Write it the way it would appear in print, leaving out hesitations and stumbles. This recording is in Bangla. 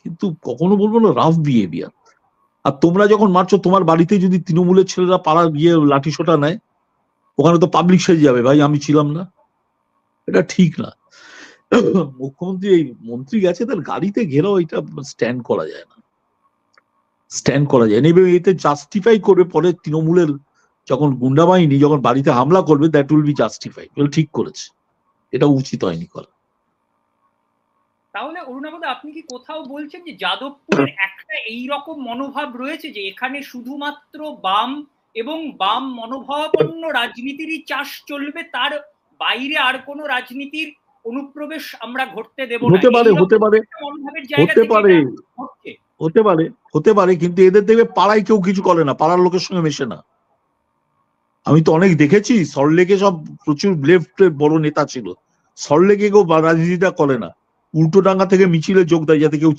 কিন্তু কখনো বলবো না রাফ বিহেভিয়ার। আর তোমরা যখন মারছো, তোমার বাড়িতে যদি তৃণমূলের ছেলেরা পাড়া গিয়ে লাঠি সোটা নেয়, ওখানে তো পাবলিক সেজে যাবে, ভাই আমি ছিলাম না। এটা ঠিক না। মুখ্যমন্ত্রী, এই মন্ত্রী গেছে তার গাড়িতে ঘেরাও, এটা স্ট্যান্ড করা যায় না, স্ট্যান্ড করা যায় না। এবং এতে জাস্টিফাই করবে পরে তৃণমূলের যখন গুন্ডা বাহিনী যখন বাড়িতে হামলা করবে, দ্যাট উইল বি জাস্টিফাইড, ঠিক করেছে, এটা উচিত হয়নি করা। তাহলে অরুণাবদ, আপনি কি কোথাও বলছেন যে যাদবপুরের একটা এইরকম মনোভাব রয়েছে যে এখানে শুধুমাত্র বাম এবং বাম মনোভাবাপন্ন রাজনীতিরই চাষ চলবে, তার বাইরে আর কোনো রাজনীতির অনুপ্রবেশ আমরা ঘটতে দেব না? হতে পারে, হতে পারে, মনোভাবের জায়গা হতে থেকে পারে, ঘটছে। হতে পারে, হতে পারে, কিন্তু এদের দেখবে পাড়ায় কেউ কিছু করে না, পাড়ার লোকের সঙ্গে মেশে না। আমি তো অনেক দেখেছি, সল্টলেকে সব প্রচুর লেফটের বড় নেতা ছিল, সল্টলেকে কেউ রাজনীতিটা করে না, উল্টোডাঙ্গা থেকে মিছিলে যোগ দেয় যাতে কেউ